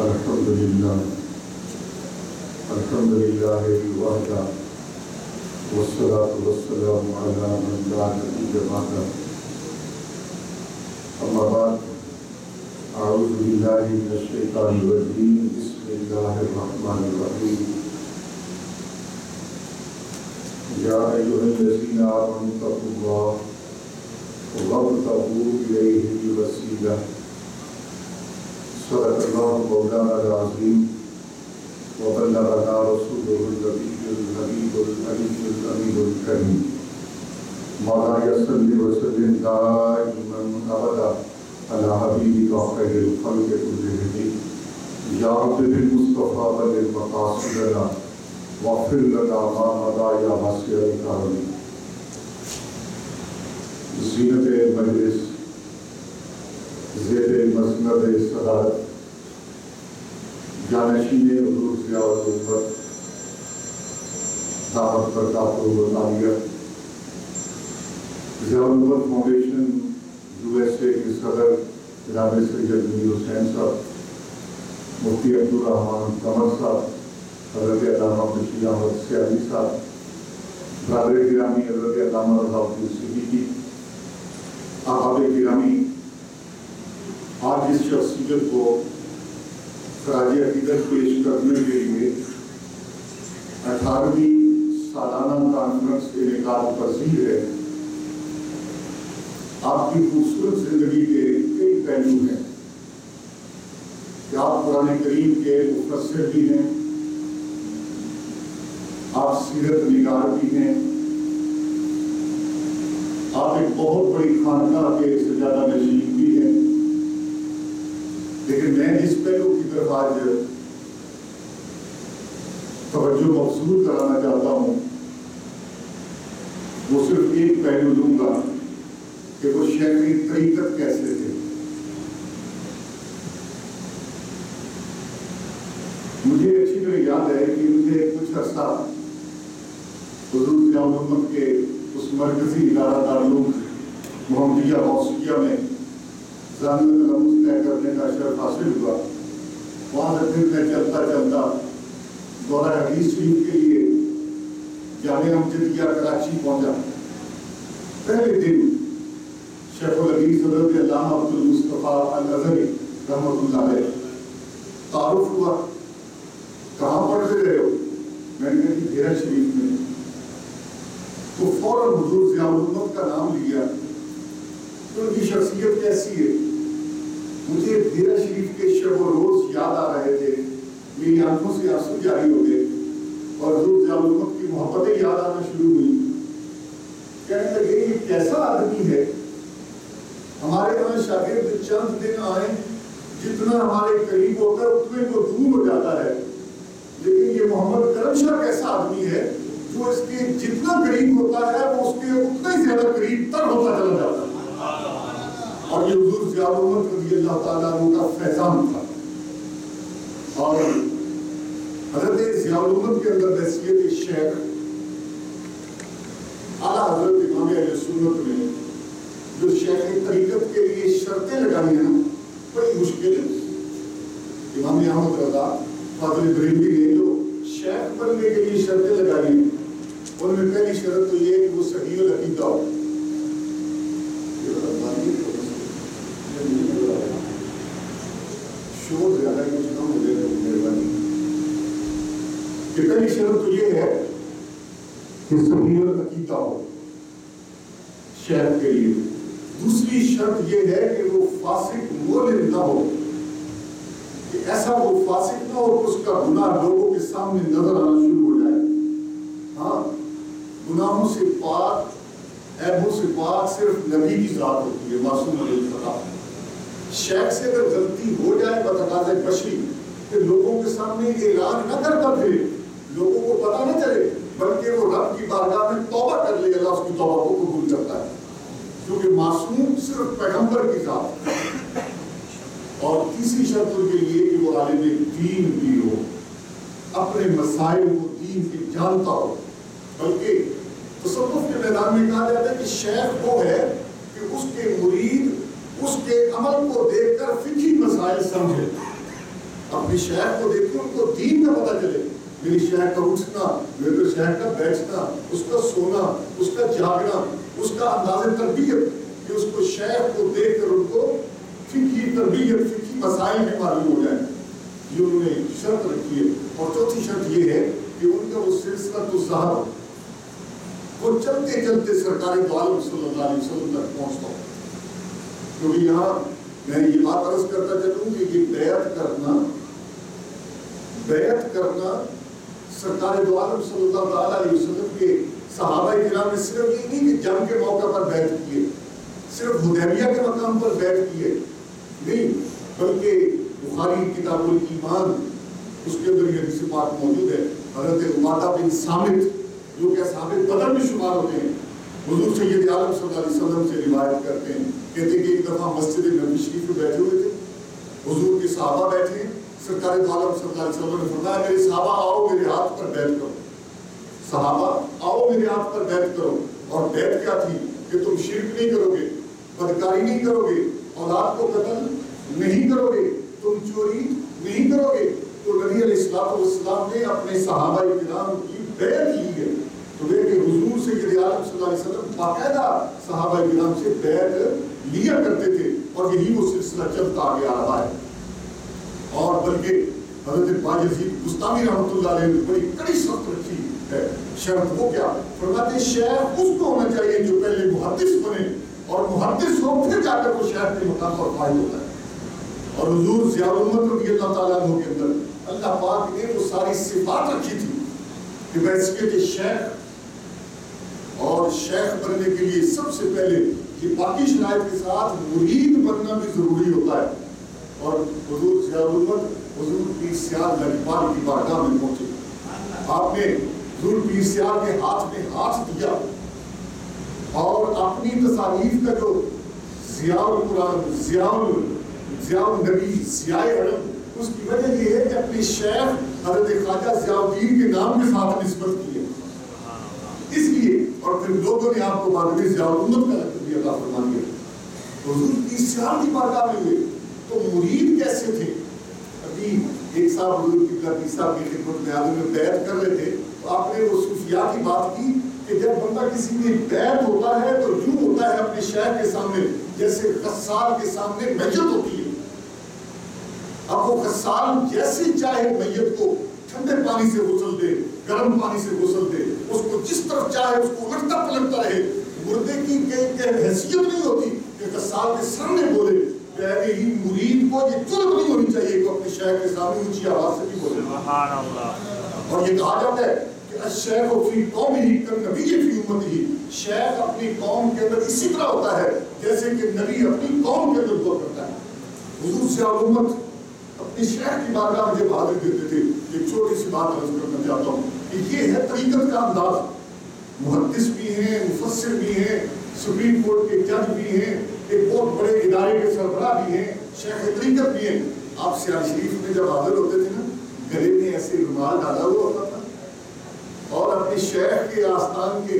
الحمدللہ وحدہ والصلاة والسلام علی من لا نبی بعدہ اما بعد اعوذ باللہ من الشیطان الرجیم بسم اللہ الرحمن الرحیم یا ایھا الذین آمنوا اتقوا اللہ وابتغوا الیہ الوسیلہ صدق اللہ مولانا العظیم وبلغنا رسوله النبی الحبیب العلی الامین الکریم مولانا صلی وسلم دائما ابدا علی حبیبک خیر الخلق کلہم یا رب بالمصطفیٰ بلغ مقاصدنا واغفر لنا ما مضى یا واسع الکرم. زینت مجلس زیر مسند صدارت جانشین حضور ضیاء الامت دعوت برکاتہ و تعالیت ضیاء الامت فاؤنڈیشن USA کے صدر جناب سید منیر حسین صاحب، مفتی عبدالرحمان قمر صاحب، حضرت علامہ بشیر احمد سیالی صاحب، برادر گرامی حضرت علامہ رضا الدین صدیقی، احباب گرامی، آج اس شخصیت کو خراج عقیدت پیش کرنے کے لیے 18ویں سالانہ کانفرنس انعقاد پذیر ہے. آپ کی خوبصورت زندگی کے کئی پہلو ہیں کہ آپ قرآن کریم کے مفسر بھی ہیں، آپ سیرت نگار بھی ہیں، آپ ایک بہت بڑی خانقاہ کے سجادہ نشین بھی ہیں. لیکن میں جس پہلو کی طرف آج توجہ مبذول کرانا چاہتا ہوں وہ صرف ایک پہلو لوں گا کہ وہ شیخ طریقت کیسے تھے. مجھے اچھی طرح یاد ہے کہ مجھے کچھ عرصہ حضور ضیاء الامت کے اس مرکزی ادارہ دارالعلوم محمدیہ غوثیہ میں ذہن تلمس طے کرنے کا شرف حاصل ہوا. وہاں سے پھر میں چلتا چلتا دورہ حدیث شریف کے لیے جامعہ امجدیہ کراچی پہنچا. پہلے دن شیخ الحدیث حضرت علامہ عبد المصطفیٰ الازہری رحمۃ اللہ علیہ تعارف ہوا. کہاں پڑھتے رہے ہو؟ میں نے کہا کہ دیرہ شریف میں. تو فوراً حضور ضیاء الامت کا نام لیا. ان کی شخصیت کیسی ہے؟ مجھے دیرہ شریف کے شب و روز یاد آ رہے تھے. میری آنکھوں سے آنسو جاری ہو گئے اور حضور ضیاء الامت کی محبتیں یاد آنا شروع ہوئی. کہنے لگے یہ کیسا آدمی ہے، ہمارے یہاں شاگرد چند دن آئیں جتنا ہمارے قریب ہوتا ہے اتنے کو دور ہو جاتا ہے، لیکن یہ محمد کرم شاہ کیسا آدمی ہے جو اس کے جتنا قریب ہوتا ہے وہ اس کے اتنا ہی زیادہ قریب تر ہوتا چلا جاتا ہے. اور یہ حضور ضیاء الامت رضی اللہ تعالیٰ عنہ کا فیضان تھا. اور حضرت ضیاء الامت کے اندر حیثیت شیخ اعلیٰ حضرت امام اہل سنت نے جو شیخ طریقت کے لیے شرطیں لگائی ہیں بڑی مشکل ہے. امام احمد رضا فاضل بریلوی نے جو شیخ بننے کے لیے شرطیں لگائی ہیں ان میں پہلی شرط تو یہ کہ وہ صحیح العقیدہ ہو. شور زیادہ کچھ کم ہو جائے مہربانی. پہلی شرط تو یہ ہے کہ صحیح العقیدہ ہو شیخ کے لیے. دوسری شرط یہ ہے کہ وہ فاسق مولد نہ ہو، کہ ایسا وہ فاسق نہ ہو کہ اس کا گناہ لوگوں کے سامنے نظر آنا شروع ہو جائے. ہاں، گناہوں سے پاک، عیبوں سے پاک صرف نبی کی ذات ہوتی ہے، معصوم علیہ السلام. شیخ سے اگر غلطی ہو جائے بتقاضۂ بشری کہ لوگوں کے سامنے اعلان نہ کرتا پھر لوگوں کو پتہ نہ چلے، بلکہ وہ رب کی بارگاہ میں توبہ کر لے، اللہ اس کی توبہ کو قبول کرتا ہے کیونکہ معصوم صرف پیغمبر کی ذات. اور تیسری شرط ان کے لیے کہ وہ عالم دین بھی ہو، اپنے مسائل کو دین کے جانتا ہو. بلکہ تصوف کے میدان میں کہا جاتا ہے کہ شیخ وہ ہے کہ اس کے مرید اس کے عمل کو دیکھ کر فقہی مسائل سمجھے. اپنی شیخ کو دیکھیں، ان کو دین کا پتہ چلے. میری شیخ کا اٹھنا، میرے شیخ کا بیٹھنا، اس کا سونا، اس کا جاگنا، اس کا انداز تربیت، کہ اس کو شیخ کو دیکھ کر ان کو فقہی تربیت، فقہی مسائل بھی معلوم ہو جائیں. یہ انہوں نے شرط رکھی ہے. اور چوتھی شرط یہ ہے کہ ان کا وہ سلسلہ تو ظاہر وہ چلتے چلتے سرکار دو عالم صلی اللہ علیہ وسلم تک پہنچتا ہوں. کیونکہ یہاں میں یہ بات عرض کرتا چلوں کہ یہ بیعت کرنا سرکار دو عالم صلی اللہ علیہ وسلم کے صحابہ کرام نے صرف یہ نہیں کہ جنگ کے موقع پر بیعت کیے، صرف حدیبیہ کے مقام پر بیعت کیے نہیں، بلکہ بخاری کتاب الایمان اس کے اندر یہ حدیث پاک موجود ہے. حضرت عبادہ بن صامت جو کہ اصحاب بدر میں شمار ہوتے ہیں، حضور سید عالم صلی اللہ علیہ وسلم سے روایت کرتے ہیں، کہتے ہیں کہ ایک دفعہ مسجد نبی شریف میں بیٹھے ہوئے تھے، حضور کے صحابہ بیٹھے ہیں. سرکار دو عالم صلی اللہ علیہ وسلم نے فرمایا میرے صحابہ آؤ میرے ہاتھ پر بیعت کرو، صحابہ آؤ میرے ہاتھ پر بیعت کرو. اور بیعت کیا تھی کہ تم شرک نہیں کرو گے، بدکاری نہیں کرو گے، اولاد کو قتل نہیں کرو گے، تم چوری نہیں کرو گے. تو نبی علیہ السلام نے اپنے صحابہ کرام کی بیعت لی ہے. تو دیکھیں حضور سید عالم صلی اللہ علیہ وسلم باقاعدہ صحابہ کرام سے بیعت لیا کرتے تھے، اور یہی وہ سلسلہ چلتا آگے آ رہا ہے. اور بلکہ حضرت باجزید بستامی رحمۃ اللہ علیہ نے بڑی کڑی شرط رکھی ہے. شرط وہ کیا؟ فرماتے شیخ اس کو ہونا چاہیے جو پہلے محدث بنے، اور محدث ہو پھر جا کر وہ شیخ کے مقام پر فائز ہوتا ہے. اور حضور ضیاء الامت رضی اللہ تعالیٰ عنہ کے اندر اللہ پاک نے وہ ساری صفات رکھی تھی کہ بحیثیت شیخ، اور شیخ بننے کے لیے سب سے پہلے یہ باقی شرائط کے ساتھ مرید بننا بھی ضروری ہوتا ہے. اور حضور ضیاء الامت حضور پیر سیال لجپال کی بارگاہ میں پہنچے. آپ نے حضور پیر سیال کے ہاتھ میں ہاتھ دیا اور اپنی تصانیف کا جو ضیاء القرآن، ضیاء النبی، ضیاء علم، اس کی وجہ یہ ہے کہ اپنی شیخ حضرت خواجہ ضیاء الدین کے نام کے ساتھ نسبت کی ہے اس لیے. اور پھر لوگوں نے آپ کو بعد میں ضیاء الامت کا لقب بھی عطا فرما دیا. حضور پیر سیال کی بارگاہ میں ہوئے تو مرید کیسے تھے؟ ابھی ایک صاحب حضور کی پیر صاحب کی خدمت میں آدمی میں بیعت کر رہے تھے، تو آپ نے وہ صوفیاء کی بات کی کہ جب بندہ کسی کی بیعت ہوتا ہے تو یوں ہوتا ہے اپنے شیخ کے سامنے جیسے غسال کے سامنے میت ہوتی ہے. اب وہ غسال جیسے چاہے میت کو ٹھنڈے پانی سے غسل دے، گرم پانی سے غسل دے، اس کو جس طرف چاہے اس کو الٹتا پلٹتا رہے. مردے کی حیثیت نہیں ہوتی کہ غسال کے سامنے بولے. پہلے ہی مرید کو یہ جرأت نہیں ہونی چاہیے کہ اپنے شیخ کے سامنے اونچی آواز سے بھی بولے. سبحان اللہ. اور یہ کہا جاتا ہے کہ الشیخ فی قومہ کالنبی فی امتہ، شیخ اپنی قوم کے اندر اسی طرح ہوتا ہے جیسے کہ نبی اپنی قوم کے اندر ہوا کرتا ہے. حضور ضیاء الامت اپنی شیخ کی بارگاہ میں جب حاضر دیتے تھے. ایک چھوٹی سی بات عرض کرنا چاہتا ہوں کہ یہ ہے طریقت کا انداز. محدث بھی ہیں، مفسر بھی ہیں، سپریم کورٹ کے جج بھی ہیں، ایک بہت بڑے ادارے کے سربراہ بھی ہیں، شیخ طریقت بھی ہیں. آپ سیال شریف میں جب حاضر ہوتے تھے نا، گلے میں ایسے رومال ڈالا ہوا ہوتا تھا اور اپنے شیخ کے آستان کے،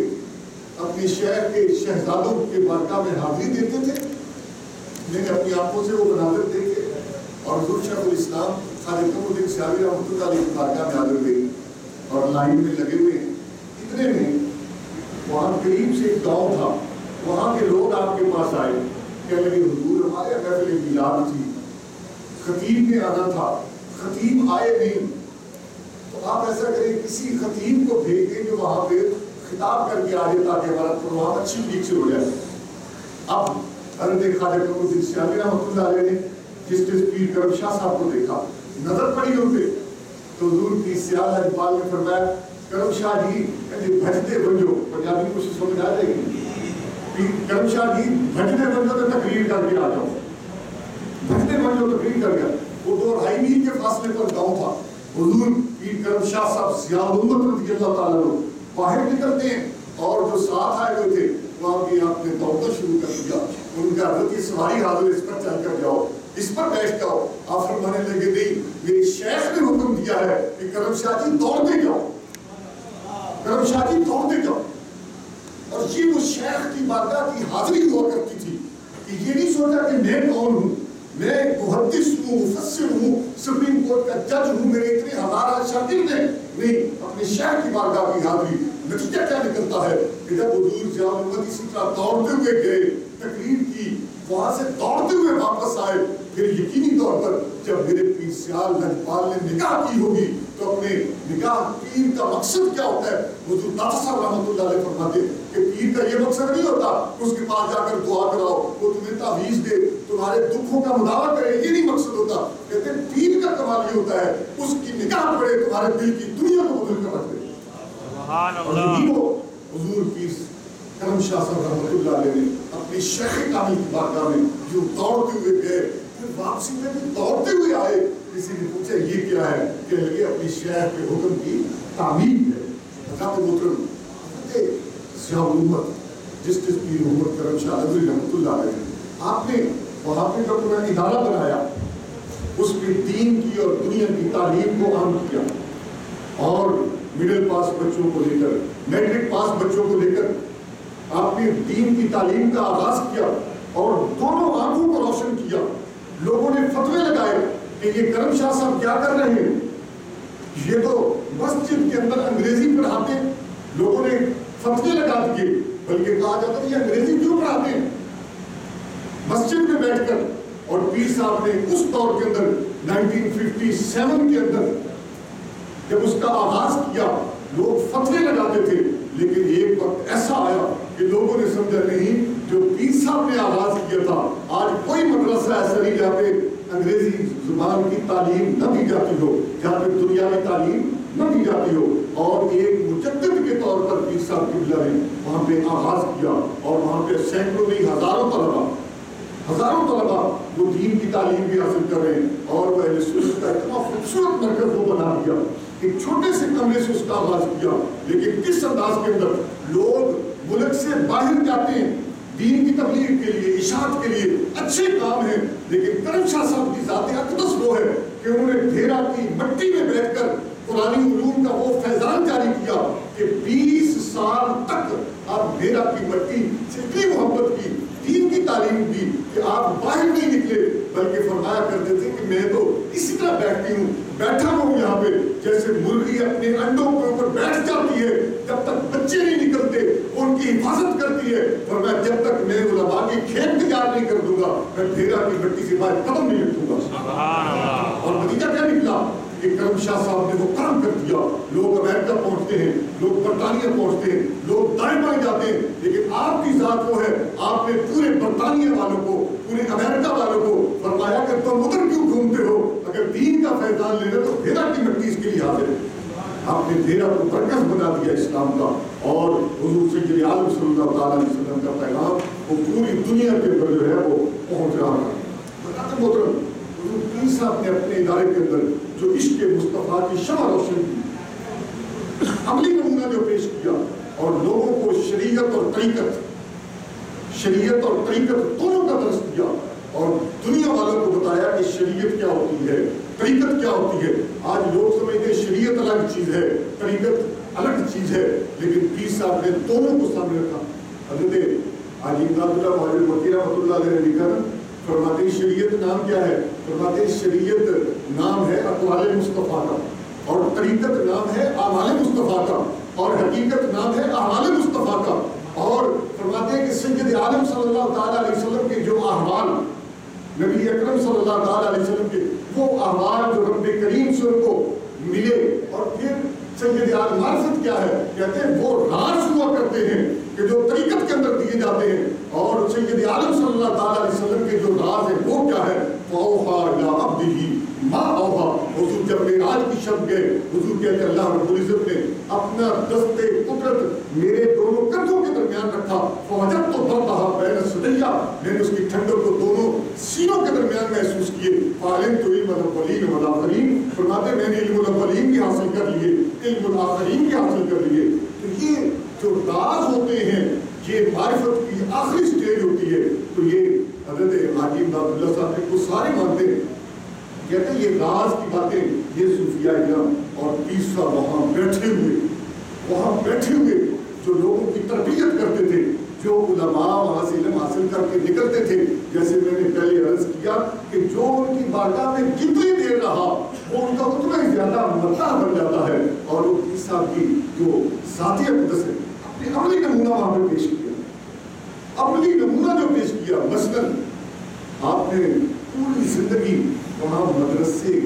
اپنے شیخ کے شہزادوں کے بارگاہ میں حاضری دیتے تھے. میں نے اپنی آنکھوں سے وہ مناظر دیکھے اور حضور شیخ الاسلام خواجہ قمر الدین سیالوی رحمۃ اللہ علیہ کی بارگاہ میں حاضر ہوئے اور لائن میں لگے ہوئے ہیں. اتنے میں وہاں قریب سے ایک گاؤں تھا، وہاں کے لوگ آپ کے پاس آئے، کہنے لگے حضور ہمارے محفل میلاد تھی، خطیب نے آنا تھا، خطیب آئے نہیں، تو آپ ایسا کریں کسی خطیب کو بھیج دیں جو وہاں پہ خطاب کر کے آ جائے تاکہ ہمارا پروگرام اچھی طریقے سے ہو جائے. اب حضرت خواجہ قمر الدین سیالوی رحمۃ اللہ علیہ نے جسٹس پیر کرم شاہ صاحب کو دیکھا، نظر پڑی ان پہ، تو حضور پیر سیال لجپال نے فرمایا کرم شاہ جی بھجتے بنجو، پنجابی کو سمجھ آ جائے گی، کرم شاہ جی بھجتے بنجو تو تقریر کر کے آ جاؤ، بھجتے بنجو تقریر کر گیا. وہ 2-2.5 میل کے فاصلے پر گاؤں تھا. حضور پیر کرم شاہ صاحب ضیاء الامت رضی اللہ تعالیٰ عنہ باہر نکلتے ہیں اور جو ساتھ آئے ہوئے تھے وہاں بھی آپ نے دوڑنا شروع کر دیا. ان کا حضرت سواری حاضر، اس پر چل کر جاؤ، اس پر بیٹھ جاؤ. آپ فرمانے لگے نہیں، میرے شیخ نے حکم دیا ہے کہ کرم شاہ جی دوڑتے جاؤ، کرم شاہ جی دوڑتے جاؤ. اور یہ وہ شیخ کی بارگاہ کی حاضری ہوا کرتی تھی کہ یہ نہیں سوچا کہ میں کون ہوں، میں محدث ہوں، مفسر ہوں، سپریم کورٹ کا جج ہوں، میرے اتنے ہزار شاگرد ہیں، نہیں، اپنے شیخ کی بارگاہ کی حاضری۔ نتیجہ کیا نکلتا ہے کہ جب حضور ضیاء الامت اسی طرح دوڑتے ہوئے گئے، تقریر کی، وہاں سے دوڑتے ہوئے واپس آئے، پھر یقینی طور پر جب میرے پیر سیال لجپال نے نکاح کی ہوگی تو اپنے نکاح پیر کا مقصد کیا ہوتا ہے؟ حضور داتا صاحب رحمۃ اللہ علیہ فرماتے کہ پیر کا یہ مقصد نہیں ہوتا اس کے پاس جا کر دعا کراؤ، وہ تمہیں تعویذ دے، تمہارے دکھوں کا مداوع کرے، یہ نہیں مقصد ہوتا۔ کہتے ہیں پیر کا کمال یہ ہوتا ہے اس کی نکاح پڑے تمہارے دل کی دنیا کو بدل کر رکھ دے۔ سبحان اللہ۔ وہ حضور پیر کرم شاہ صاحب رحمۃ اللہ علیہ نے اپنی شیخ کامل کی بارگاہ میں جو دوڑتے ہوئے گئے، پھر واپسی میں بھی دوڑتے ہوئے آئے۔ کسی نے پوچھا یہ کیا ہے؟ کہ لگے اپنی شیخ کے حکم کی تعمیر ہے۔ حضرت محترم ضیاء الامت جسٹس پیر محمد کرم شاہ ندوی رحمۃ اللہ علیہ، آپ نے وہاں پہ جو اپنا ادارہ بنایا اس میں دین کی اور دنیا کی تعلیم کو عام کیا، اور مڈل پاس بچوں کو لے کر، میٹرک پاس بچوں کو لے کر آپ نے دین کی تعلیم کا آغاز کیا اور دونوں آنکھوں کو روشن کیا۔ لوگوں نے فتوے لگائے کہ یہ کرم شاہ صاحب کیا کر رہے ہیں، یہ تو مسجد کے اندر انگریزی پڑھاتے ہیں۔ لوگوں نے فتوے لگا دیے، بلکہ کہا جاتا ہے یہ انگریزی کیوں پڑھاتے ہیں مسجد میں بیٹھ کر۔ اور پیر صاحب نے اس دور کے اندر 1957 کے اندر جب اس کا آغاز کیا، لوگ فتوے لگاتے تھے، لیکن ایک وقت ایسا آیا کہ لوگوں نے سمجھا نہیں، جو پیر صاحب نے آغاز کیا تھا، آج کوئی مدرسہ ایسا نہیں جہاں پہ انگریزی زبان کی تعلیم نہ دی جاتی ہو، جہاں پہ دنیاوی تعلیم نہ دی جاتی ہو۔ اور ایک مجدد کے طور پر پیر صاحب قبلہ نے وہاں پہ آغاز کیا، اور وہاں پہ سینکڑوں نہیں ہزاروں طلبہ وہ دین کی تعلیم بھی حاصل کر رہے ہیں، اور وہ اہل سنت کا اتنا خوبصورت مرکز وہ بنا دیا۔ ایک چھوٹے سے کمرے سے اس کا آغاز کیا، لیکن کس انداز کے اندر لوگ ملک سے باہر جاتے ہیں دین کی تبلیغ کے لیے، اشاعت کے لیے، اچھے کام ہیں، لیکن کرم شاہ صاحب کی ذات اقدس وہ ہے کہ انہوں نے ڈھیرا کی مٹی میں بیٹھ کر قرآنی علوم کا وہ فیضان جاری کیا کہ 20 سال تک آپ ڈھیرا کی مٹی سے اتنی محبت کی، دین کی تعلیم دی کہ آپ باہر نہیں نکلے، بلکہ فرمایا کرتے تھے کہ میں تو اسی طرح بیٹھا ہوں یہاں پہ جیسے مرغی اپنے انڈوں کے اوپر بیٹھ جاتی ہے، جب تک بچے نہیں نکلتے ان کی حفاظت کرتی ہے، فرمایا جب تک میں علماء کی کھیت تیار نہیں کر دوں گا میں ڈھیرا کی مٹی سے باہر قدم نہیں رکھوں گا۔ اور نتیجہ کیا نکلا کہ کرم شاہ صاحب نے وہ کرم کر دیا، لوگ امریکہ پہنچتے ہیں، لوگ برطانیہ پہنچتے ہیں، لوگ دائیں بائیں جاتے ہیں، لیکن آپ کی ذات وہ ہے، آپ نے پورے برطانیہ والوں کو، پورے امریکہ والوں کو فرمایا کہ تم ادھر کیوں گھومتے ہو، اگر دین کا فیضان لینا تو ڈھیرا کی مٹی اس کے لیے حاضر ہے۔ آپ نے ڈھیرا کو مرکز بنا دیا اسلام کا، اور حضور سید عالم صلی اللہ تعالیٰ علیہ وسلم کا پیغام وہ پوری دنیا کے اندر جو ہے وہ پہنچ رہا ہے۔ محترم حضور پیر صاحب نے اپنے ادارے کے اندر جو عشق مصطفیٰ کی شمع روشن کی، عملی نمونہ جو پیش کیا، اور لوگوں کو شریعت اور طریقت دونوں کا درس دیا، اور دنیا والوں کو بتایا کہ شریعت کیا ہوتی ہے، طریقت کیا ہوتی ہے۔ آج لوگ سمجھتے ہیں شریعت الگ چیز ہے، طریقت الگ چیز ہے، لیکن پیر صاحب نے دونوں کو سامنے رکھا۔ حضرت حاجی امداد اللہ مہاجر مکی رحمۃ اللہ علیہ نے لکھا نا، فرماتے ہیں شریعت نام کیا ہے؟ فرماتے ہیں شریعت نام ہے اقوال مصطفیٰ کا، اور طریقت نام ہے اعمال مصطفیٰ کا، اور حقیقت نام ہے اعمال مصطفیٰ کا۔ اور فرماتے ہیں کہ سید عالم صلی اللہ تعالیٰ علیہ وسلم کے جو احوال، نبی اکرم صلی اللہ تعالیٰ علیہ وسلم کے وہ احوال جو رب کریم سے ان کو ملے، اور پھر سید عالم معرفت کیا ہے؟ کہتے ہیں وہ راز ہوا کرتے ہیں کہ جو طریقت کے اندر دیے جاتے ہیں، اور سید عالم صلی اللہ تعالیٰ علیہ وسلم کے جو راز ہے وہ کیا ہے؟ فَأَوْحَىٰ إِلَىٰ عَبْدِهِ مَا أَوْحَىٰ۔ حضور جب معراج کی شب گئے، حضور کہتے ہیں اللہ رب العزت نے اپنا دست قدرت میرے دونوں کندھوں کے درمیان رکھا، فَوَجَدْتُ ضَرْبَهَا بَيْنَ صَدَيَّ، میں نے اس کی ٹھنڈک کو دونوں سینوں کے درمیان محسوس کیے۔ فَعَلِمْتُ عِلْمَ الْأَوَّلِينَ وَالْآخِرِينَ، فرماتے میں نے علم الاولین بھی حاصل کر لیے، علم الآخرین بھی حاصل کر لیے۔ تو یہ جو راز ہوتے ہیں، یہ معرفت کی آخری سٹیج ہوتی ہے۔ تو یہ حضرت حاجی امداد اللہ صاحب کو سارے مانتے ہیں، کہتے ہیں یہ راز کی باتیں یہ صوفیاء اکرام۔ اور تیسرا وہاں بیٹھے ہوئے جو لوگوں کی تربیت کرتے تھے، جو علماء وہاں سے علم حاصل کر کے نکلتے تھے، جیسے میں نے پہلے عرض کیا کہ جو ان کی بارگاہ میں جتنی دیر رہا وہ ان کا اتنا ہی زیادہ مطلع بن جاتا ہے اور وہ پیر صاحب کی جو ذاتی اقدس ہے اپنے عملی نمونہ وہاں پہ پیش کیا، عملی نمونہ جو پیش کیا۔ مثلاً آپ نے پوری زندگی وہاں مدرسے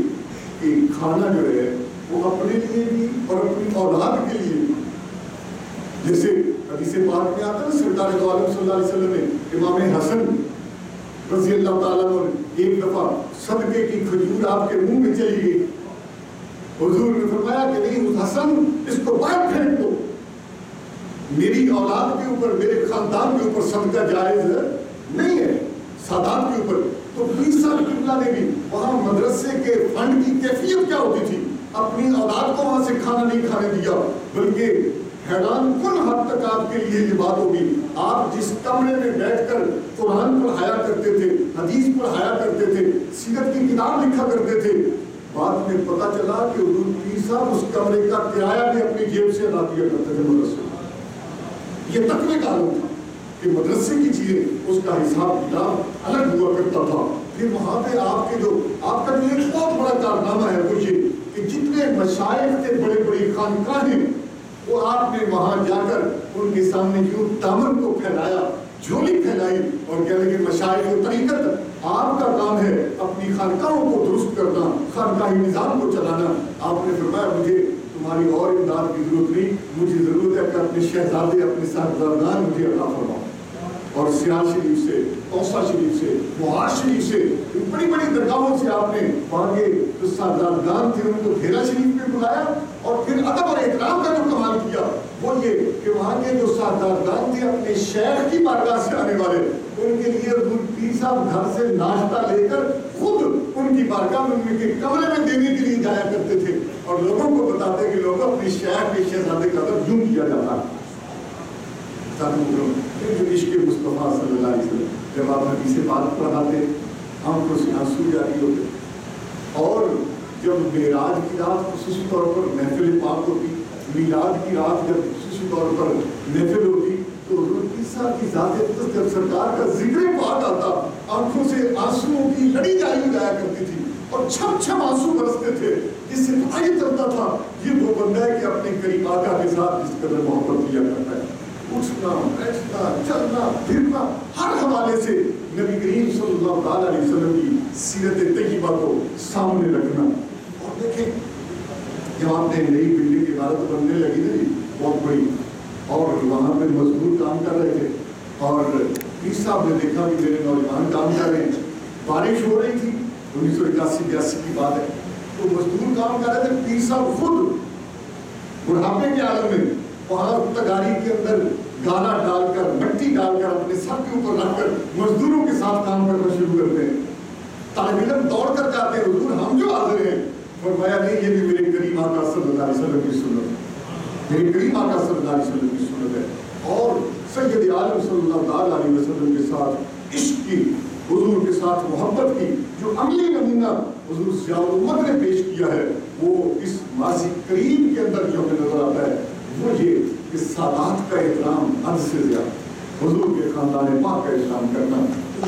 کی کھانا جو ہے وہ اپنے لیے بھی اور اپنی اولاد کے لیے بھی، جیسے حدیث پاک میں آتا ہے سرکار دو عالم صلی اللہ علیہ وسلم نے امام حسن رضی اللہ تعالیٰ عنہ ایک دفعہ صدقے کی کھجور آپ کے منہ میں چلی گئی، حضور نے فرمایا کہ نہیں اس حسن اس کو باہر پھینک دو، میری اولاد کے اوپر میرے خاندان کے اوپر صدقہ جائز نہیں ہے، سادات کے اوپر۔ تو 20 سال قبلہ نے بھی وہاں مدرسے کے فنڈ کی کیفیت کیا ہوتی تھی، اپنی اولاد کو وہاں سے کھانا نہیں کھانے دیا، بلکہ حیران کن حد تک آپ کے لیے یہ بات ہوگی، آپ جس کمرے میں بیٹھ کر قرآن پڑھایا کرتے تھے، حدیث پڑھایا کرتے تھے، سیرت کی کتاب لکھا کرتے تھے، بعد میں پتا چلا کہ حضور پیر صاحب اس کمرے کا کرایہ بھی اپنی جیب سے ادا کیا کرتے تھے مدرسے میں۔ یہ تقوی کا عالم تھا کہ مدرسے کی چیزیں اس کا حساب کتاب الگ ہوا کرتا تھا۔ پھر وہاں پہ آپ کے جو آپ کا جو ایک بہت بڑا کارنامہ ہے وہ یہ کہ جتنے مشائخ تھے بڑے بڑی خانقاہیں، وہ آپ نے وہاں جا کر ان کے سامنے یوں دامن کو پھیلایا، جھولی پھیلائی اور کہنے لگے مشائخ و طریقت آپ کا کام ہے اپنی خانقاہوں کو درست کرنا، خانقاہی نظام کو چلانا۔ آپ نے فرمایا مجھے تمہاری اور امداد کی ضرورت نہیں، مجھے ضرورت ہے کہ اپنے شہزادے اپنے صاحبزادگان مجھے عطا فرماؤ۔ اور سیال شریف سے، توسا شریف سے، معاذ شریف سے، بڑی بڑی درگاہوں سے آپ نے وہاں کے جو صاحبزادگان تھے ان کو گھیرا شریف پہ بلایا، اور پھر ادب اور احترام کا جو کمال کیا وہ یہ کہ وہاں کے جو صاحبزادگان تھے اپنے شیخ کی بارگاہ سے آنے والے، ان کے لیے حضور پیر صاحب گھر سے ناشتہ لے کر خود ان کی بارگاہ میں ان کے کمرے میں دینے کے لیے جایا کرتے تھے، اور لوگوں کو بتاتے کہ لوگوں اپنے شیخ کے شہزادے کا ادب یوں کیا جاتا ہے۔ جو عشق مصطفیٰ صلی اللہ علیہ وسلم، جب آپ حدیث پاک پڑھاتے آنکھوں سے آنسو جاری ہوتے، اور جب معراج کی رات خصوصی طور پر محفل پاک ہوتی، میلاد کی رات جب خصوصی طور پر محفل ہوتی، تو حضور پیر صاحب کی ذات اقدس جب سرکار کا ذکر پاک آتا، آنکھوں سے آنسوؤں کی لڑی جاری جایا کرتی تھی اور چھم چھم آنسو برستے تھے، جس سے پتہ ہی چلتا تھا یہ وہ بندہ ہے کہ اپنے قریب آقا کے ساتھ جس قدر محبت کیا کرتا ہے۔ اٹھنا بیٹھنا چلنا پھرنا ہر حوالے سے نبی کریم صلی اللہ تعالیٰ علیہ وسلم کی سیرت طیبہ کو سامنے رکھنا۔ اور دیکھیں جب آپ نے نئی بلڈنگ کی عمارت بننے لگی نا جی بہت بڑی، اور وہاں پہ مزدور کام کر رہے تھے، اور پیر صاحب نے دیکھا کہ میرے نوجوان کام کر رہے ہیں، بارش ہو رہی تھی 1981-82 کی بات ہے، تو مزدور کام کر رہے تھے، پیر صاحب خود بڑھاپے کے عالم میں وہاں تگاری کے اندر گالا ڈال کر مٹی ڈال کر اپنے سر کے اوپر رکھ کر مزدوروں کے ساتھ کام کرنا شروع کرتے ہیں۔ طالب علم دوڑ کر جاتے ہیں، حضور ہم جو حاضر ہیں، فرمایا نہیں یہ بھی میرے کریم آقا صلی اللہ علیہ وسلم کی سنت ہے، میرے کریم آقا صلی اللہ علیہ وسلم کی سنت ہے۔ اور سید عالم صلی اللہ تعالیٰ علیہ وسلم کے ساتھ عشق کی، حضور کے ساتھ محبت کی جو عملی نمونہ حضور ضیاء الامت نے پیش کیا ہے، وہ اس ماضی کریم کے اندر جو ہمیں نظر آتا ہے وہ یہ کہ سادات کا احترام حد سے زیادہ، حضور کے خاندان پاک کا احترام کرنا،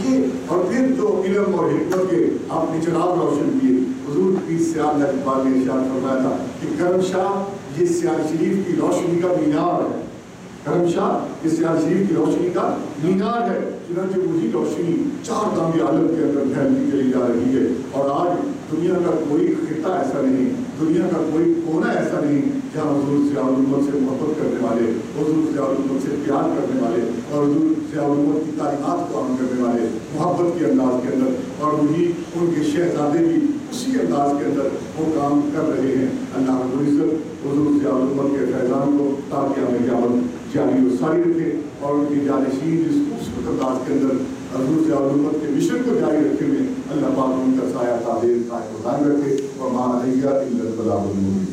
یہ اور پھر جو علم اور حکمت کے آپ نے چراغ روشن کیے۔ حضور پیر سیال اقبال نے ارشاد فرمایا تھا کہ کرم شاہ یہ سیال شریف کی روشنی کا مینار ہے، کرم شاہ یہ سیال شریف کی روشنی کا مینار ہے، چنانچہ وہی روشنی چار دام عالم کے اندر پھیلتی چلی جا رہی ہے، اور آج دنیا کا کوئی خطہ ایسا نہیں، دنیا کا کوئی کونا ایسا نہیں جہاں حضور ضیاء الامت سے محبت کرنے والے، حضور ضیاء الامت سے پیار کرنے والے، اور حضور ضیاء الامت کی تعلیمات کو عمل کرنے والے محبت کے انداز کے اندر، اور وہی ان کے شہزادے بھی اسی انداز کے اندر وہ کام کر رہے ہیں۔ اللہ رب العزت حضور ضیاء الامت کے فیضان کو تاکہ ہمیں قیامت جاری و ساری رکھے، اور ان کی جانشین جس خوبصورت انداز کے اندر حضور ضیاء الامت کے مشن کو جاری رکھنے میں اللہ پاک ان کا سایہ تعبیر قائم رکھے، وما علیہ الا البلاغ المبین۔